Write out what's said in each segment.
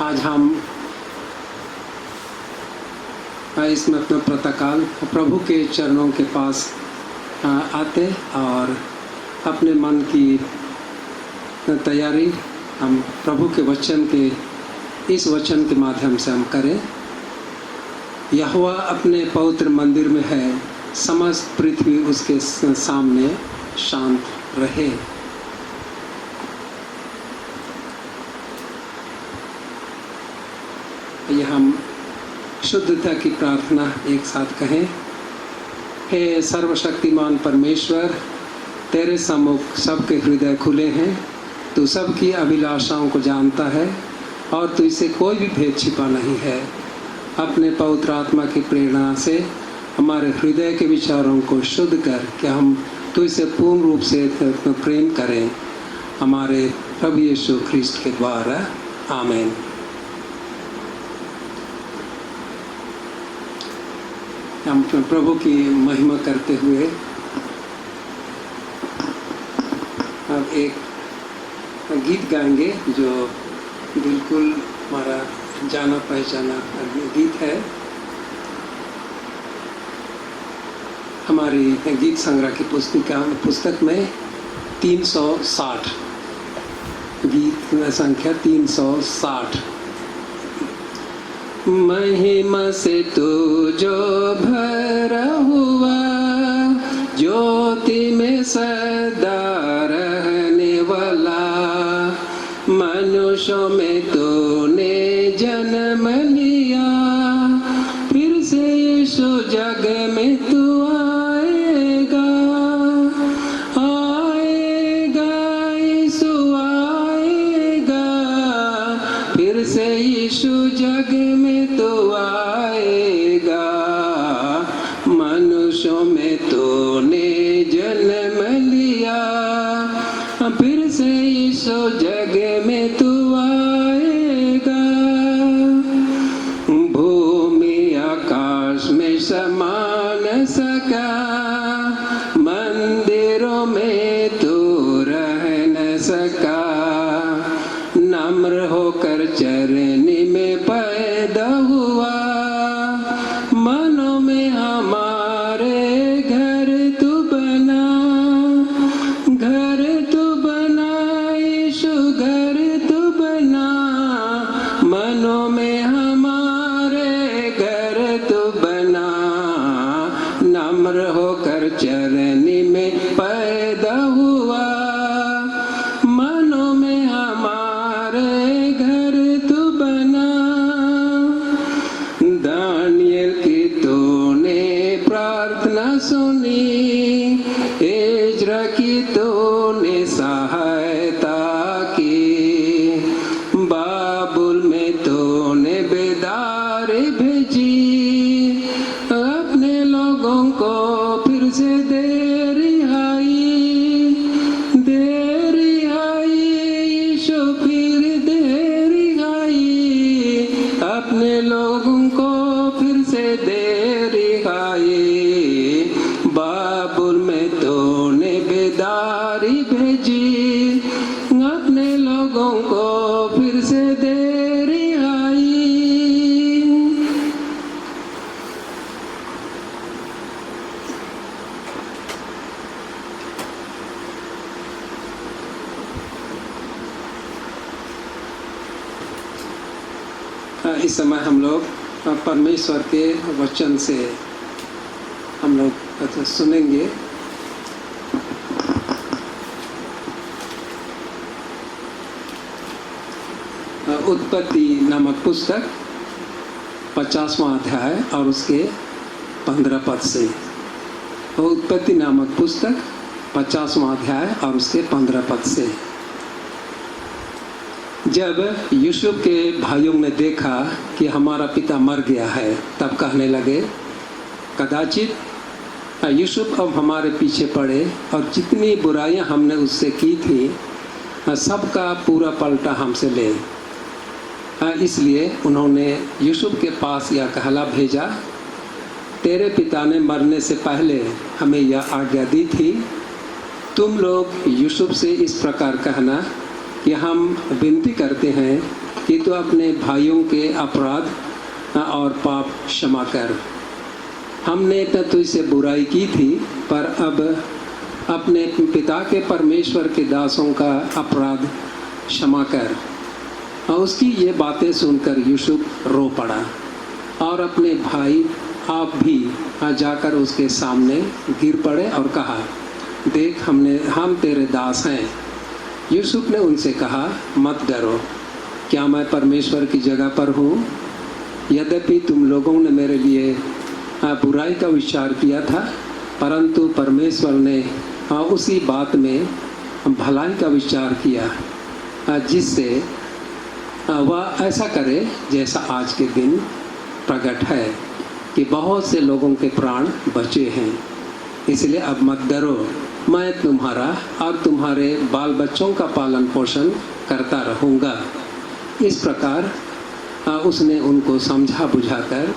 आज हम इसमें अपना प्रातःकाल प्रभु के चरणों के पास आते और अपने मन की तैयारी हम प्रभु के वचन के इस वचन के माध्यम से हम करें। यहोवा अपने पवित्र मंदिर में है, समस्त पृथ्वी उसके सामने शांत रहे। ये हम शुद्धता की प्रार्थना एक साथ कहें। हे सर्वशक्तिमान परमेश्वर, तेरे सम्मुख सबके हृदय खुले हैं। तू सबकी अभिलाषाओं को जानता है और तू इसे कोई भी भेद छिपा नहीं है। अपने पवित्र आत्मा की प्रेरणा से हमारे हृदय के विचारों को शुद्ध कर कि हम तू इसे पूर्ण रूप से प्रेम करें, हमारे प्रभु यीशु ख्रिस्त के द्वारा, आमीन। हम प्रभु की महिमा करते हुए अब एक गीत गाएंगे जो बिल्कुल हमारा जाना पहचाना गीत है। हमारी गीत संग्रह की पुस्तक में 360 गीत संख्या 360। महिमा से तू जो भरा हुआ, ज्योति में सदा रहने वाला, मनुष्यों में तूने जन्म लिया, फिर से यीशु जग में तू आएगा, आएगा यीशु आएगा, फिर से यीशु जग में तू आएगा, मनुष्यों में तूने जन्म लिया, फिर से यीशु जग में तू आएगा। भूमि आकाश में समा न सका, मंदिरों में तू रह न सका, नम्र होकर चरनी में पैदा हुआ, मनों में हमारे घर तू बना, घर तू बना यीशु, घर तू बना, मनों में हमारे घर तू बना, नम्र होकर चरनी में पैदा हुआ, मनों में हमारे घर तू बना। दानियल की तूने प्रार्थना सुनी, इज़रा की तूने सहायता की, बाबुल में तूने बेदारी भेजी, अपने लोगों को फिर से दे रिहाई, दे रिहाई यीशु, फिर दे रिहाई, अपने लोगों को फिर से दे रिहाई, बाबुल में तूने बेदारी भेजी, अपने लोगों को फिर से दे रिहाई। इस समय हम लोग परमेश्वर के वचन से हम लोग सुनेंगे। उत्पत्ति नामक पुस्तक 50वां अध्याय और उसके 15 पद से। उत्पत्ति नामक पुस्तक 50वां अध्याय और उसके 15 पद से। जब यूसुफ के भाइयों ने देखा कि हमारा पिता मर गया है, तब कहने लगे, कदाचित यूसुफ अब हमारे पीछे पड़े और जितनी बुराइयां हमने उससे की थी सबका पूरा पलटा हमसे ले। इसलिए उन्होंने यूसुफ के पास यह कहला भेजा, तेरे पिता ने मरने से पहले हमें यह आज्ञा दी थी, तुम लोग यूसुफ से इस प्रकार कहना कि हम विनती करते हैं कि तू अपने भाइयों के अपराध और पाप क्षमा कर। हमने तो तुझसे बुराई की थी, पर अब अपने पिता के परमेश्वर के दासों का अपराध क्षमा कर। और उसकी ये बातें सुनकर यूसुफ रो पड़ा और अपने भाई आप भी जाकर उसके सामने गिर पड़े और कहा, देख हम तेरे दास हैं। यूसुफ ने उनसे कहा, मत डरो, क्या मैं परमेश्वर की जगह पर हूँ? यद्यपि तुम लोगों ने मेरे लिए बुराई का विचार किया था, परंतु परमेश्वर ने उसी बात में भलाई का विचार किया, जिससे वह ऐसा करे जैसा आज के दिन प्रकट है कि बहुत से लोगों के प्राण बचे हैं। इसलिए अब मत डरो, मैं तुम्हारा और तुम्हारे बाल बच्चों का पालन पोषण करता रहूँगा। इस प्रकार उसने उनको समझा बुझाकर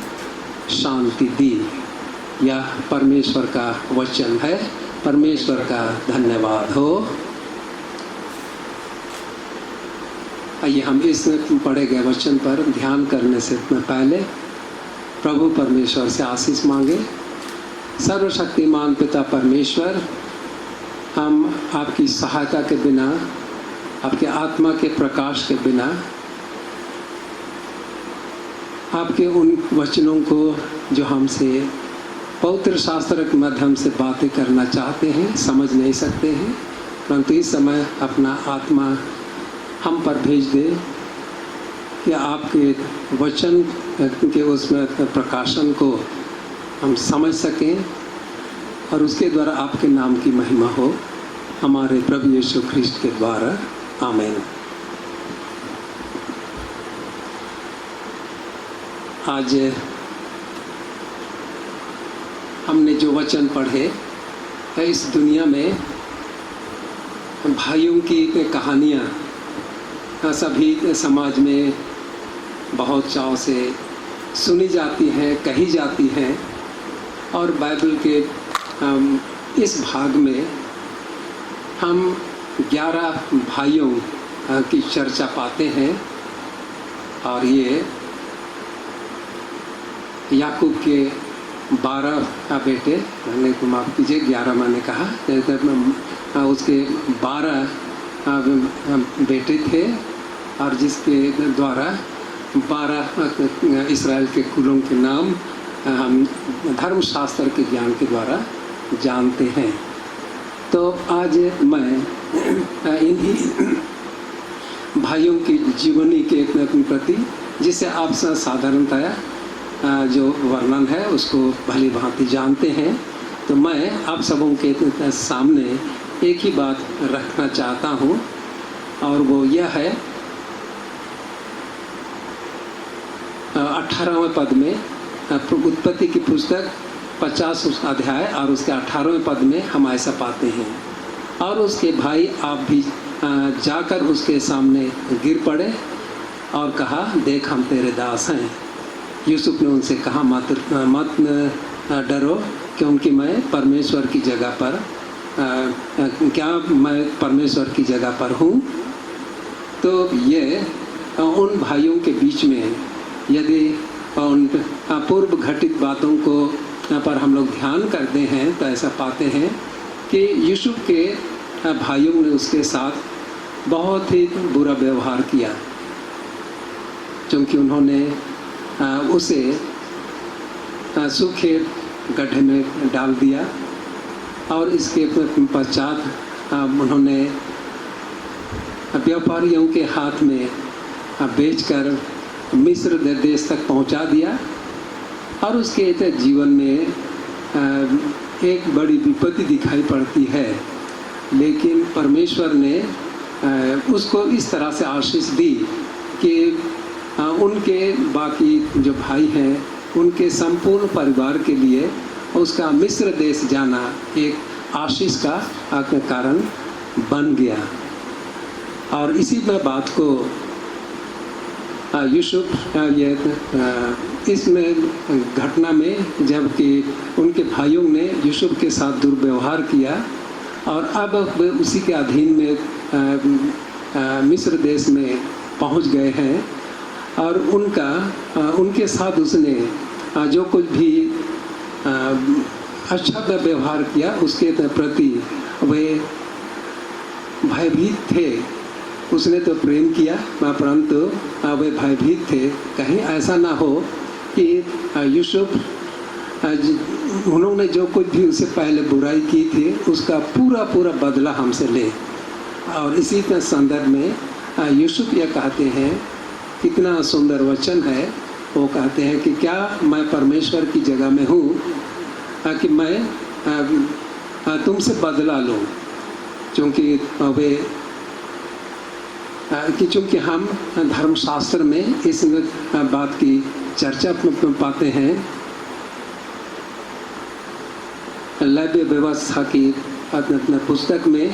शांति दी। यह परमेश्वर का वचन है। परमेश्वर का धन्यवाद हो। आइए हम इस पढ़े गए वचन पर ध्यान करने से पहले प्रभु परमेश्वर से आशीष मांगे। सर्वशक्तिमान पिता परमेश्वर, हम आपकी सहायता के बिना, आपके आत्मा के प्रकाश के बिना, आपके उन वचनों को जो हमसे पवित्र शास्त्र के माध्यम से बातें करना चाहते हैं, समझ नहीं सकते हैं, परंतु इस समय अपना आत्मा हम पर भेज दे कि आपके वचन के उसमें प्रकाशन को हम समझ सकें और उसके द्वारा आपके नाम की महिमा हो, हमारे प्रभु यीशु ख्रिस्ट के द्वारा। आमीन। आज हमने जो वचन पढ़े है, इस दुनिया में भाइयों की कहानियाँ सभी समाज में बहुत चाव से सुनी जाती हैं, कही जाती हैं। और बाइबल के इस भाग में हम 11 भाइयों की चर्चा पाते हैं। और ये याकूब के 12 बेटे, मैंने को माफ कीजिए 11 मैंने कहा, उसके 12 बेटे थे और जिसके द्वारा 12 इस्राएल के कुलों के नाम हम धर्मशास्त्र के ज्ञान के द्वारा जानते हैं। तो आज मैं इन्हीं भाइयों की जीवनी के प्रति, जिसे आप साधारणतया जो वर्णन है उसको भली भांति जानते हैं, तो मैं आप सबों के सामने एक ही बात रखना चाहता हूँ, और वो यह है 18वें पद में, उत्पत्ति की पुस्तक 50 अध्याय और उसके 18वें पद में हम ऐसा पाते हैं, और उसके भाई आप भी जाकर उसके सामने गिर पड़े और कहा, देख हम तेरे दास हैं। यूसुफ ने उनसे कहा, मत डरो, क्योंकि मैं परमेश्वर की जगह पर मैं परमेश्वर की जगह पर हूँ। तो ये उन भाइयों के बीच में यदि उन पूर्व घटित बातों को पर हम लोग ध्यान करते हैं तो ऐसा पाते हैं कि यूसुफ के भाइयों ने उसके साथ बहुत ही बुरा व्यवहार किया, क्योंकि उन्होंने उसे सूखे गड्ढे में डाल दिया और इसके पश्चात उन्होंने व्यापारियों के हाथ में बेचकर मिस्र देश तक पहुंचा दिया। और उसके जीवन में एक बड़ी विपत्ति दिखाई पड़ती है, लेकिन परमेश्वर ने उसको इस तरह से आशीष दी कि उनके बाकी जो भाई हैं उनके संपूर्ण परिवार के लिए उसका मिस्र देश जाना एक आशीष का कारण बन गया। और इसी बात को यूसुफ इसमें घटना में जबकि उनके भाइयों ने यूसुफ के साथ दुर्व्यवहार किया और अब उसी के अधीन में मिस्र देश में पहुंच गए हैं और उनके साथ उसने जो कुछ भी अच्छा व्यवहार किया उसके प्रति वे भयभीत थे। उसने तो प्रेम किया परंतु वे भयभीत थे कहीं ऐसा ना हो कि यूसुफ उन्होंने जो कुछ भी उससे पहले बुराई की थी उसका पूरा बदला हमसे ले। और इसी संदर्भ में यूसुफ यह कहते हैं, कितना सुंदर वचन है। वो कहते हैं कि क्या मैं परमेश्वर की जगह में हूँ कि मैं तुमसे बदला लूँ, चूँकि हम धर्मशास्त्र में इस बात की चर्चा पाते हैं। लैव्य व्यवस्था की पुस्तक में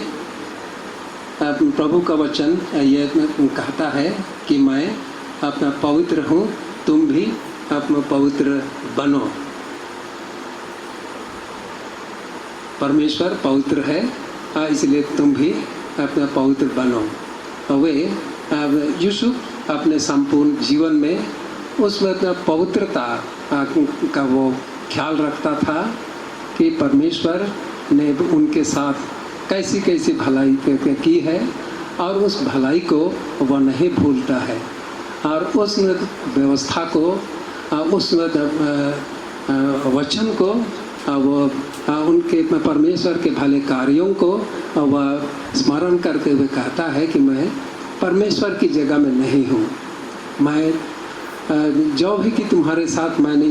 प्रभु का वचन ये कहता है कि मैं अपना पवित्र हूँ, तुम भी अपना पवित्र बनो। परमेश्वर पवित्र है इसलिए तुम भी अपना पवित्र बनो। वे यूसुफ अपने संपूर्ण जीवन में उस वक्त पवित्रता का वो ख्याल रखता था कि परमेश्वर ने उनके साथ कैसी भलाई की है और उस भलाई को वह नहीं भूलता है और उस व्यवस्था को उस वचन को वो उनके परमेश्वर के भले कार्यों को वह स्मरण करते हुए कहता है कि मैं परमेश्वर की जगह में नहीं हूँ। मैं जो भी कि तुम्हारे साथ मैंने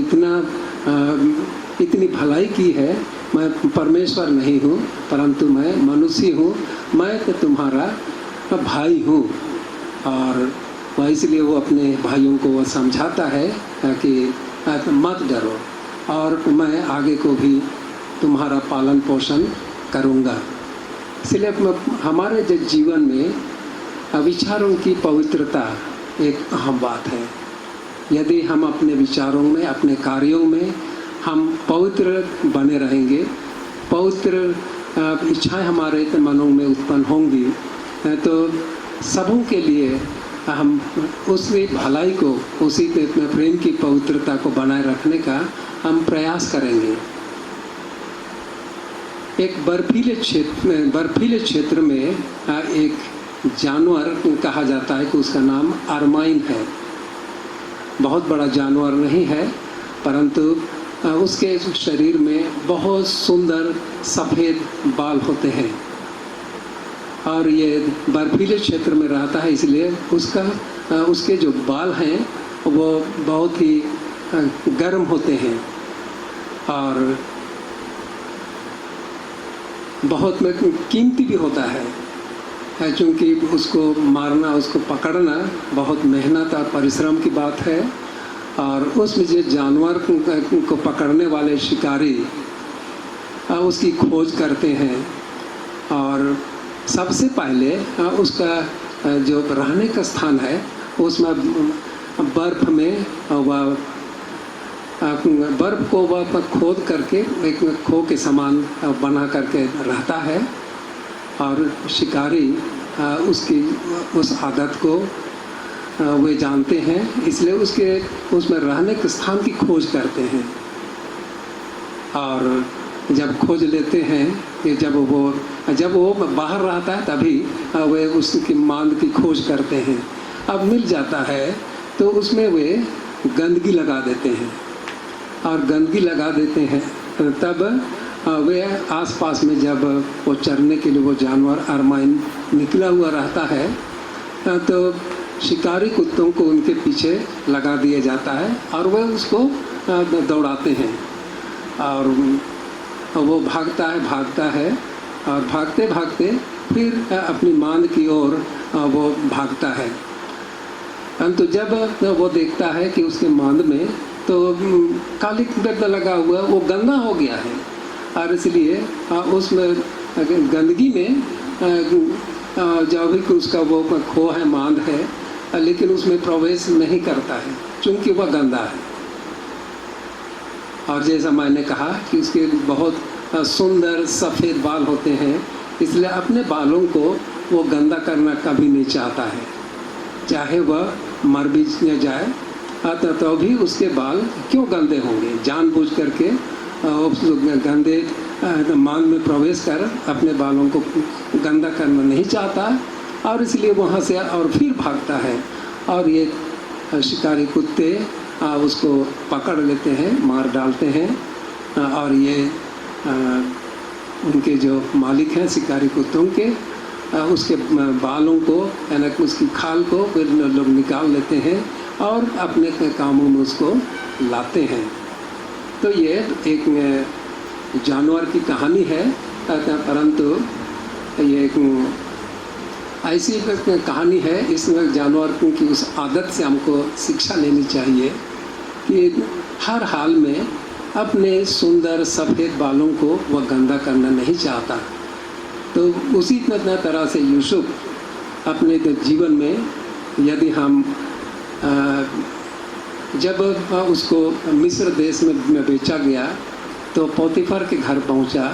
इतनी भलाई की है, मैं परमेश्वर नहीं हूँ परंतु मैं मनुष्य हूँ, मैं तो तुम्हारा भाई हूँ। और वह इसलिए वो अपने भाइयों को वह समझाता है कि मत डरो और मैं आगे को भी तुम्हारा पालन पोषण करूँगा। इसलिए हमारे जीवन में विचारों की पवित्रता एक अहम बात है। यदि हम अपने विचारों में अपने कार्यों में हम पवित्र बने रहेंगे, पवित्र इच्छाएं हमारे मनों में उत्पन्न होंगी तो सबों के लिए हम उसी भलाई को उसी प्रेम की पवित्रता को बनाए रखने का हम प्रयास करेंगे। एक बर्फीले क्षेत्र में एक जानवर कहा जाता है कि उसका नाम अरमाइन है। बहुत बड़ा जानवर नहीं है परंतु उसके शरीर में बहुत सुंदर सफ़ेद बाल होते हैं और ये बर्फीले क्षेत्र में रहता है, इसलिए उसके जो बाल हैं वो बहुत ही गर्म होते हैं और बहुत कीमती भी होता है, क्योंकि उसको मारना उसको पकड़ना बहुत मेहनत और परिश्रम की बात है। और उसमें जो जानवर को पकड़ने वाले शिकारी उसकी खोज करते हैं और सबसे पहले उसका जो रहने का स्थान है उसमें बर्फ में वह बर्फ को वह खोद करके एक खो के समान बना करके रहता है और शिकारी उसकी उस आदत को वे जानते हैं, इसलिए उसमें रहने के स्थान की खोज करते हैं। और जब खोज लेते हैं कि जब वो बाहर रहता है तभी वे उसकी मांद की खोज करते हैं। अब मिल जाता है तो उसमें वे गंदगी लगा देते हैं और गंदगी लगा देते हैं तब वे आसपास में जब वो चरने के लिए वो जानवर अरमाइन निकला हुआ रहता है तो शिकारी कुत्तों को उनके पीछे लगा दिया जाता है और वे उसको दौड़ाते हैं और वो भागता है और भागते भागते फिर अपनी मांद की ओर वो भागता है। परंतु जब वो देखता है कि उसके मांद में तो काली गर्द लगा हुआ, वो गंदा हो गया है और इसलिए उसमें गंदगी में जब भी उसका वो खो है मांद है लेकिन उसमें प्रवेश नहीं करता है क्योंकि वह गंदा है। और जैसा मैंने कहा कि उसके बहुत सुंदर सफ़ेद बाल होते हैं, इसलिए अपने बालों को वो गंदा करना कभी नहीं चाहता है। चाहे वह मर भी जाए तो भी उसके बाल क्यों गंदे होंगे। जानबूझ करके उस गंदे मांग में प्रवेश कर अपने बालों को गंदा करना नहीं चाहता और इसलिए वहाँ से और फिर भागता है और ये शिकारी कुत्ते उसको पकड़ लेते हैं, मार डालते हैं और ये उनके जो मालिक हैं शिकारी कुत्तों के उसके बालों को यानी उसकी खाल को फिर लोग निकाल लेते हैं और अपने कामों में उसको लाते हैं। तो ये एक जानवर की कहानी है, परंतु ये एक ऐसी कहानी है, इसमें जानवर की उस आदत से हमको शिक्षा लेनी चाहिए कि हर हाल में अपने सुंदर सफ़ेद बालों को वह गंदा करना नहीं चाहता। तो उसी तरह से यूसुफ अपने जीवन में यदि हम जब उसको मिस्र देश में बेचा गया तो पोतीफर के घर पहुंचा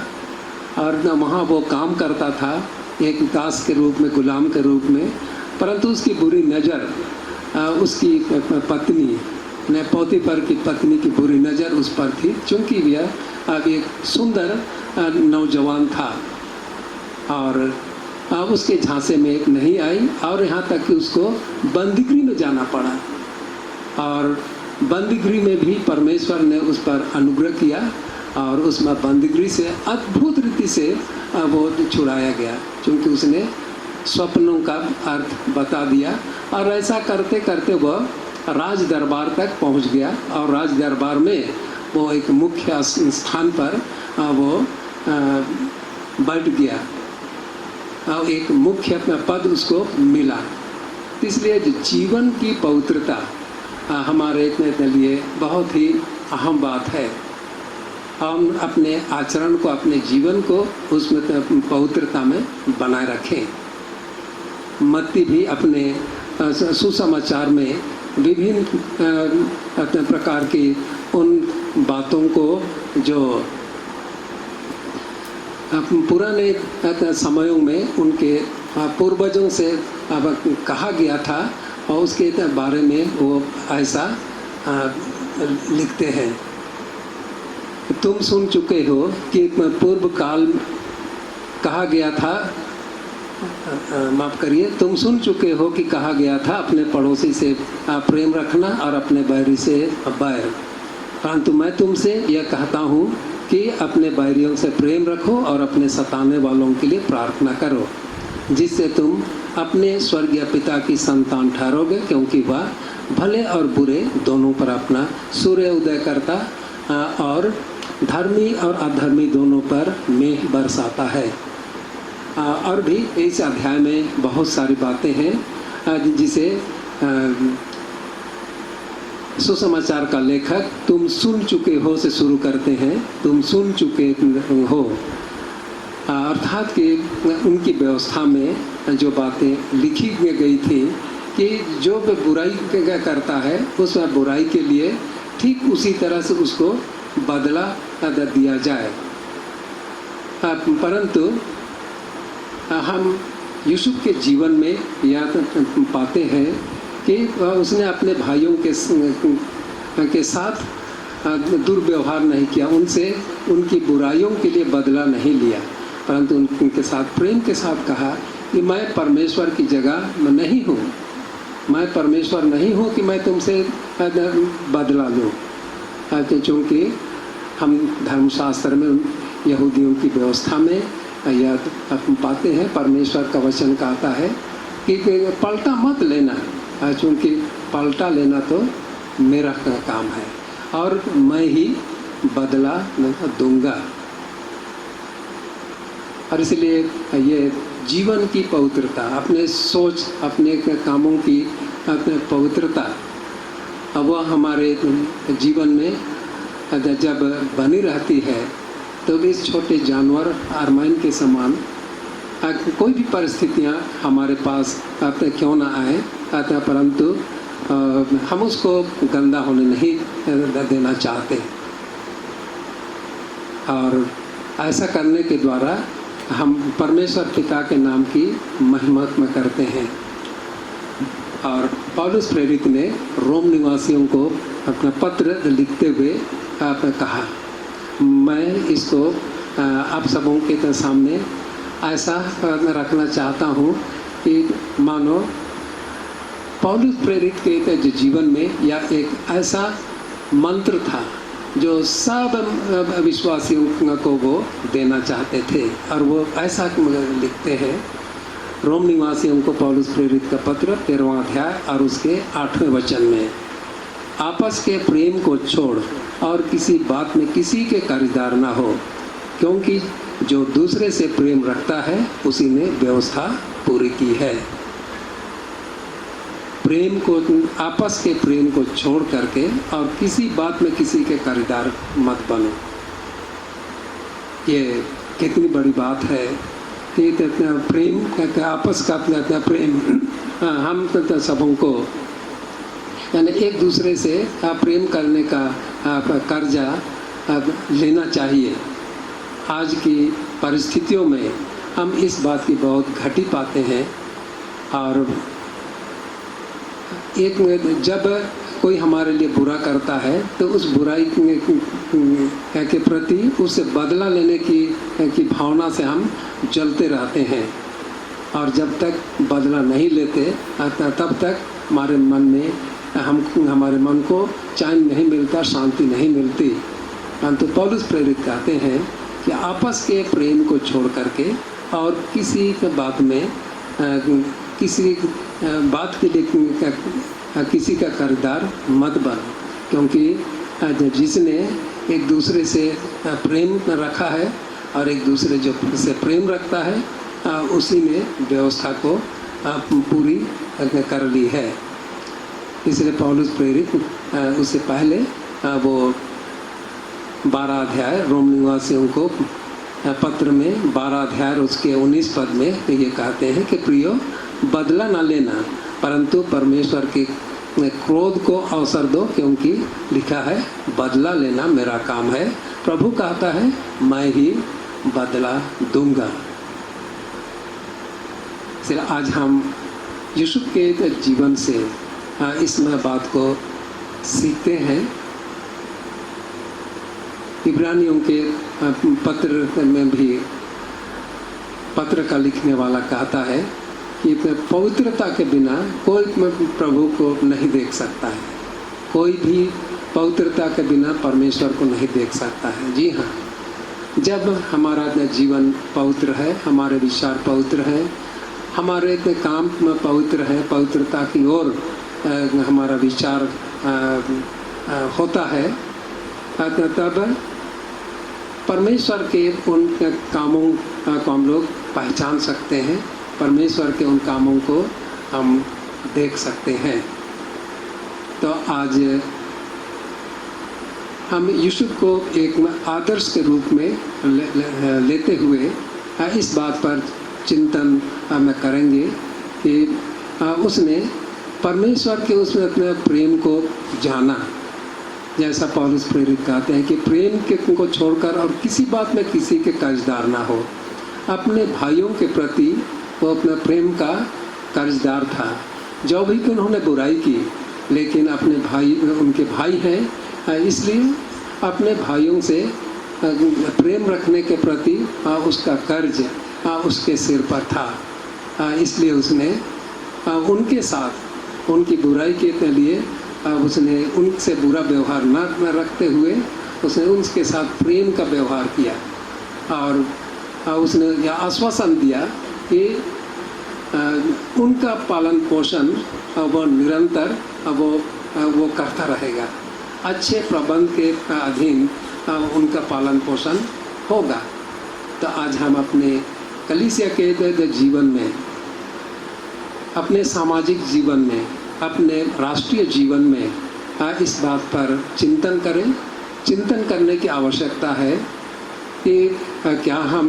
और न वहाँ वो काम करता था एक दास के रूप में, गुलाम के रूप में, परंतु उसकी बुरी नज़र उसकी पत्नी ने पोतीफर की पत्नी की बुरी नज़र उस पर थी, चूँकि वह अब एक सुंदर नौजवान था और उसके झांसे में एक नहीं आई और यहाँ तक कि उसको बंदीगृह में जाना पड़ा और बंदीगृह में भी परमेश्वर ने उस पर अनुग्रह किया और उसमें बंदीगृह से अद्भुत रीति से वो छुड़ाया गया, क्योंकि उसने स्वप्नों का अर्थ बता दिया और ऐसा करते करते वह राज दरबार तक पहुंच गया और राज दरबार में वो एक मुख्य स्थान पर वो बैठ गया और एक मुख्य पद उसको मिला। इसलिए जीवन की पवित्रता हमारे लिए बहुत ही अहम बात है। हम अपने आचरण को, अपने जीवन को उसमें पवित्रता में बनाए रखें। मत्ती भी अपने सुसमाचार में विभिन्न प्रकार की उन बातों को जो पुराने समयों में उनके पूर्वजों से कहा गया था और उसके बारे में वो ऐसा लिखते हैं। तुम सुन चुके हो कि पूर्व काल कहा गया था, माफ़ करिए, तुम सुन चुके हो कि कहा गया था अपने पड़ोसी से प्रेम रखना और अपने बैरी से बैर, परंतु मैं तुमसे यह कहता हूँ कि अपने बैरियों से प्रेम रखो और अपने सताने वालों के लिए प्रार्थना करो, जिससे तुम अपने स्वर्गीय पिता की संतान ठहरोगे, क्योंकि वह भले और बुरे दोनों पर अपना सूर्य उदय करता और धर्मी और अधर्मी दोनों पर मेघ बरसाता है। और भी इस अध्याय में बहुत सारी बातें हैं जिसे सुसमाचार का लेखक तुम सुन चुके हो से शुरू करते हैं। तुम सुन चुके हो अर्थात कि उनकी व्यवस्था में जो बातें लिखी गई थी कि जो बुराई करता है उस बुराई के लिए ठीक उसी तरह से उसको बदला दिया जाए। परंतु हम यूसुफ के जीवन में यह पाते हैं कि उसने अपने भाइयों के साथ दुर्व्यवहार नहीं किया, उनसे उनकी बुराइयों के लिए बदला नहीं लिया, परंतु उनके साथ प्रेम के साथ कहा कि मैं परमेश्वर की जगह में नहीं हूँ, मैं परमेश्वर नहीं हूँ कि मैं तुमसे बदला लूँ। क्योंकि हम धर्मशास्त्र में यहूदियों की व्यवस्था में यह पाते हैं, परमेश्वर का वचन कहता है कि पलटा मत लेना, क्योंकि पलटा लेना तो मेरा काम है और मैं ही बदला दूंगा। और इसलिए ये जीवन की पवित्रता, अपने सोच, अपने कामों की अपने पवित्रता वह हमारे जीवन में जब बनी रहती है तो इस छोटे जानवर अरमाइन के समान कोई भी परिस्थितियाँ हमारे पास क्यों ना आए, परंतु हम उसको गंदा होने नहीं देना चाहते और ऐसा करने के द्वारा हम परमेश्वर पिता के नाम की महिमा करते हैं। और पौलुस प्रेरित ने रोम निवासियों को अपना पत्र लिखते हुए आपने कहा, मैं इसको आप सबों के सामने ऐसा रखना चाहता हूँ कि मानो पौलुस प्रेरित के जो जीवन में या एक ऐसा मंत्र था जो सब विश्वासियों को वो देना चाहते थे। और वो ऐसा लिखते हैं, रोम निवासियों को पौलुस प्रेरित का पत्र 13वां अध्याय और उसके 8वें वचन में, आपस के प्रेम को छोड़ और किसी बात में किसी के कर्जदार ना हो, क्योंकि जो दूसरे से प्रेम रखता है उसी ने व्यवस्था पूरी की है। प्रेम को, आपस के प्रेम को छोड़ करके और किसी बात में किसी के कर्जदार मत बनो। ये कितनी बड़ी बात है कि प्रेम आपस का अपना प्रेम हम सबों को यानी एक दूसरे से प्रेम करने का कर्जा लेना चाहिए। आज की परिस्थितियों में हम इस बात की बहुत घटी पाते हैं। और एक जब कोई हमारे लिए बुरा करता है तो उस बुराई के प्रति उससे बदला लेने की भावना से हम जलते रहते हैं। और जब तक बदला नहीं लेते तब तक हमारे मन में हमारे मन को चैन नहीं मिलता, शांति नहीं मिलती। तो पौलुस प्रेरित कहते हैं कि आपस के प्रेम को छोड़ करके और किसी बात में किसी बात के लिए किसी का कर्जदार मत बनो, क्योंकि जिसने एक दूसरे से प्रेम रखा है और एक दूसरे जो से प्रेम रखता है उसी ने व्यवस्था को पूरी कर ली है। इसलिए पौलुस प्रेरित उससे पहले वो 12 अध्याय रोम निवासियों को पत्र में 12 अध्याय उसके 19 पद में ये कहते हैं कि प्रियो, बदला न लेना परंतु परमेश्वर के क्रोध को अवसर दो, क्योंकि लिखा है बदला लेना मेरा काम है, प्रभु कहता है मैं ही बदला दूंगा। इसलिए आज हम यीशु के जीवन से इसमें बात को सीखते हैं। इब्रानियों के पत्र में भी पत्र का लिखने वाला कहता है कि पवित्रता के बिना कोई प्रभु को नहीं देख सकता है, कोई भी पवित्रता के बिना परमेश्वर को नहीं देख सकता है। जी हाँ, जब हमारा जीवन पवित्र है, हमारे विचार पवित्र हैं, हमारे काम पवित्र है, पवित्रता की ओर हमारा विचार होता है, तब परमेश्वर के उन कामों को हम लोग पहचान सकते हैं, परमेश्वर के उन कामों को हम देख सकते हैं। तो आज हम यीशु को एक आदर्श के रूप में लेते हुए इस बात पर चिंतन में करेंगे कि उसने परमेश्वर के उसमें अपने प्रेम को जाना। जैसा पौलुस प्रेरित कहते हैं कि प्रेम के को छोड़कर और किसी बात में किसी के कर्जदार ना हो। अपने भाइयों के प्रति वो अपने प्रेम का कर्जदार था। जो भी कि उन्होंने बुराई की, लेकिन अपने भाई उनके भाई हैं, इसलिए अपने भाइयों से प्रेम रखने के प्रति उसका कर्ज उसके सिर पर था। इसलिए उसने उनके साथ उनकी बुराई के लिए उसने उनसे बुरा व्यवहार न रखते हुए उसने उनके साथ प्रेम का व्यवहार किया और उसने यह आश्वासन दिया कि उनका पालन पोषण वो निरंतर वो करता रहेगा, अच्छे प्रबंध के अधीन उनका पालन पोषण होगा। तो आज हम अपने कलीसिया के जीवन में, अपने सामाजिक जीवन में, अपने राष्ट्रीय जीवन में इस बात पर चिंतन करें। चिंतन करने की आवश्यकता है कि क्या हम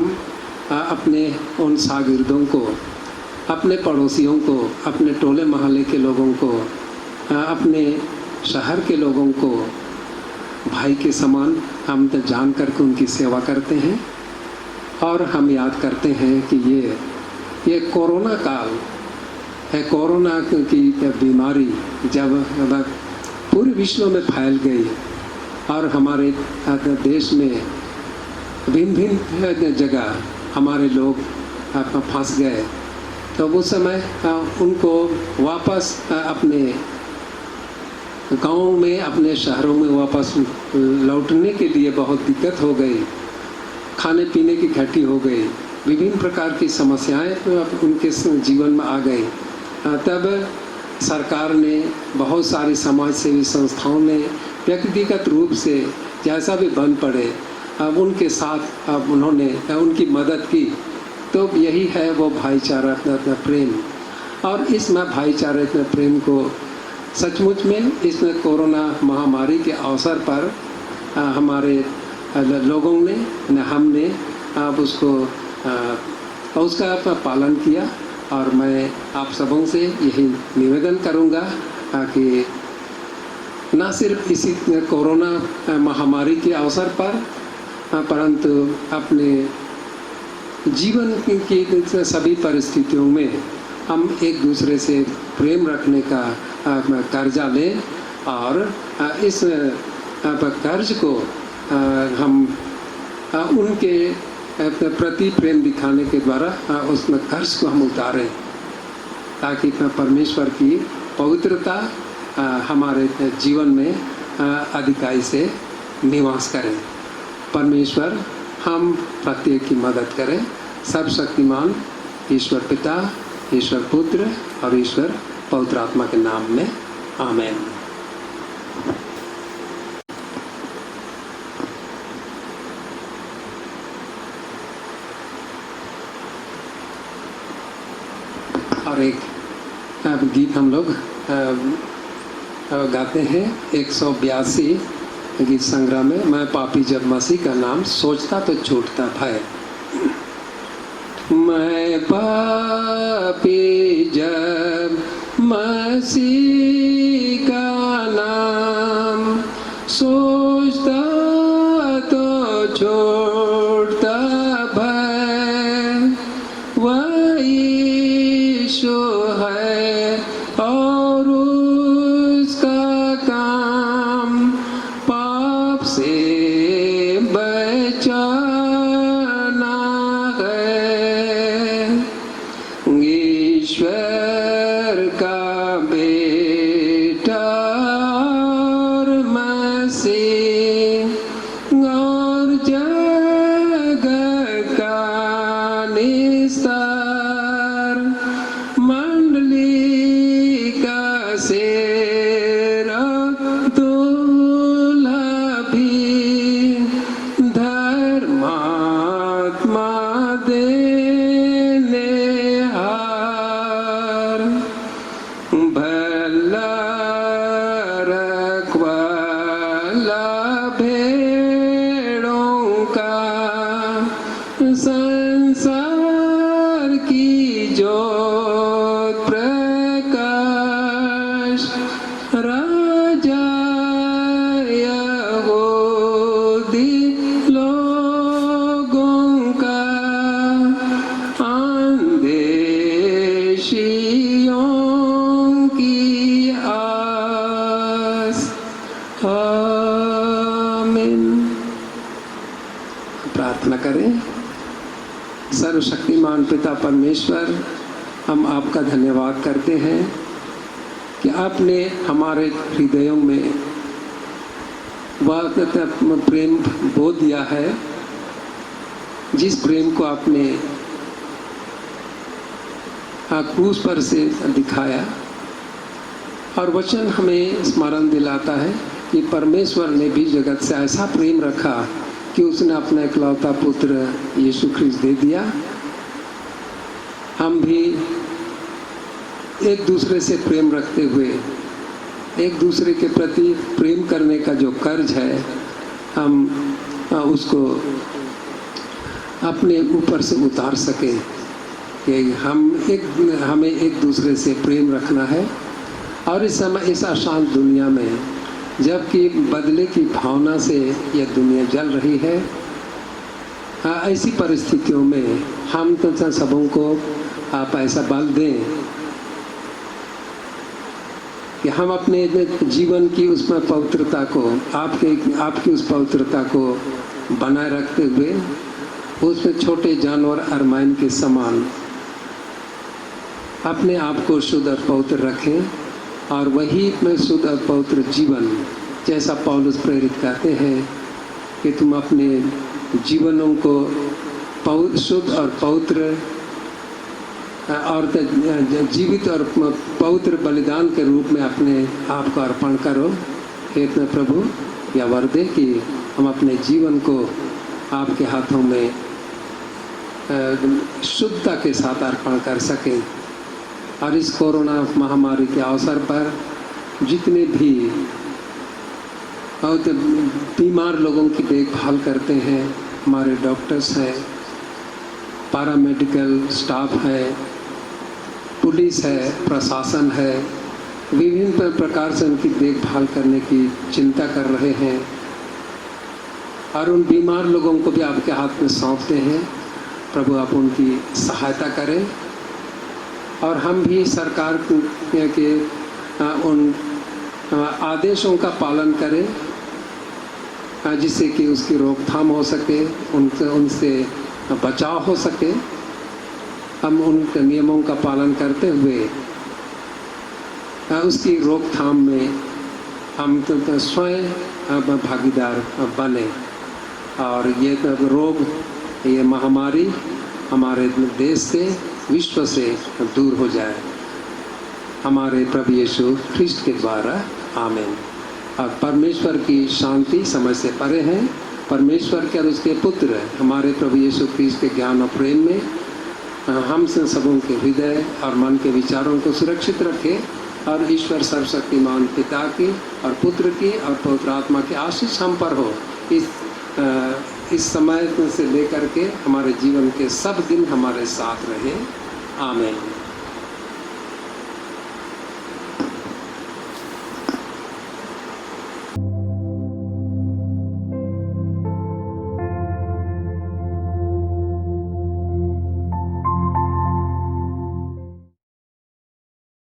अपने उन शागिर्दों को, अपने पड़ोसियों को, अपने टोले मोहल्ले के लोगों को, अपने शहर के लोगों को भाई के समान हम तो जान करके उनकी सेवा करते हैं। और हम याद करते हैं कि ये कोरोना काल है कोरोना की बीमारी जब पूरे विश्व में फैल गई और हमारे देश में भिन्न भिन्न जगह हमारे लोग फंस गए, तो उस समय उनको वापस अपने गाँव में, अपने शहरों में वापस लौटने के लिए बहुत दिक्कत हो गई। खाने पीने की घटी हो गई, विभिन्न प्रकार की समस्याएं उनके जीवन में आ गई। तब सरकार ने, बहुत सारी समाज सेवी संस्थाओं ने व्यक्तिगत रूप से जैसा भी बन पड़े अब उनके साथ अब उन्होंने उनकी मदद की। तो यही है वो भाईचारा प्रेम। और इसमें भाईचारे प्रेम को सचमुच में इसमें कोरोना महामारी के अवसर पर हमारे लोगों ने, हमने अब उसका पालन किया। और मैं आप सबों से यही निवेदन करूंगा कि न सिर्फ इसी कोरोना महामारी के अवसर पर, परंतु अपने जीवन की सभी परिस्थितियों में हम एक दूसरे से प्रेम रखने का कर्जा लें और इस कर्ज को हम उनके प्रति प्रेम दिखाने के द्वारा उसमें कर्ज को हम उतारें, ताकि परमेश्वर की पवित्रता हमारे जीवन में अधिकाई से निवास करें। परमेश्वर हम प्रत्येक की मदद करें। सर्वशक्तिमान ईश्वर पिता, ईश्वर पुत्र और ईश्वर पवित्र आत्मा के नाम में आमीन। और एक गीत हम लोग गाते हैं 182 गीत संग्रह में, मैं पापी जब मसीह का नाम सोचता तो छूटता भय। मैं पापी जब मसीह का नाम सोचता तो छूटता भय। वह यीशु है और उसका काम पाप से बचाना है। ईश्वर का बेटा और मसीह और जगत का निस्तार, मंडली का शेर दूल्हा भी धर्मात्मा देने हार। भला रखवाला भेड़ों का संसार की ज्योत प्रकाश, राजा यहूदी लोगों का अंदेशियों की आस। आमीन। प्रार्थना करें। सर्वशक्तिमान पिता परमेश्वर, हम आपका धन्यवाद करते हैं कि आपने हमारे हृदयों में वह प्रेम बो दिया है, जिस प्रेम को आपने क्रूस पर से दिखाया। और वचन हमें स्मरण दिलाता है कि परमेश्वर ने भी जगत से ऐसा प्रेम रखा कि उसने अपना इकलौता पुत्र यीशु ख्रिस्त दे दिया। हम भी एक दूसरे से प्रेम रखते हुए एक दूसरे के प्रति प्रेम करने का जो कर्ज है, हम उसको अपने ऊपर से उतार सकें कि हमें एक दूसरे से प्रेम रखना है। और इस समय इस अशांत दुनिया में, जबकि बदले की भावना से यह दुनिया जल रही है, ऐसी परिस्थितियों में हम तो सबों को आप ऐसा बल दें कि हम अपने जीवन की उसमें पवित्रता को आपकी उस पवित्रता को बनाए रखते हुए उसमें छोटे जानवर अरमाइन के समान अपने आप को शुद्ध और पवित्र रखें और वही में शुद्ध और पवित्र जीवन, जैसा पौलुस प्रेरित कहते हैं कि तुम अपने जीवनों को शुद्ध और पवित्र और जीवित और पवित्र बलिदान के रूप में अपने आप को अर्पण करो। हे प्रभु, या वर दे कि हम अपने जीवन को आपके हाथों में शुद्धता के साथ अर्पण कर सकें और इस कोरोना महामारी के अवसर पर जितने भी बहुत बीमार लोगों की देखभाल करते हैं, हमारे डॉक्टर्स हैं, पैरामेडिकल स्टाफ है, पुलिस है, प्रशासन है, विभिन्न प्रकार से उनकी देखभाल करने की चिंता कर रहे हैं और उन बीमार लोगों को भी आपके हाथ में सौंपते हैं। प्रभु, आप उनकी सहायता करें और हम भी सरकार के उन आदेशों का पालन करें जिससे कि उसकी रोकथाम हो सके, उनसे बचाव हो सके। हम उन नियमों का पालन करते हुए उसकी रोकथाम में हम तो स्वयं भागीदार बने और ये रोग, ये महामारी हमारे देश से, विश्व से दूर हो जाए, हमारे प्रभु यीशु ख्रिस्ट के द्वारा। आमीन। और परमेश्वर की शांति समझ से परे है, परमेश्वर के और उसके पुत्र हमारे प्रभु यीशु ख्रिस्ट के ज्ञान और प्रेम में हम सबों के हृदय और मन के विचारों को सुरक्षित रखे और ईश्वर सर्वशक्तिमान पिता की और पुत्र की और पवित्र आत्मा की आशीष हम पर हो, इस समय से लेकर के हमारे जीवन के सब दिन हमारे साथ रहे। आमीन।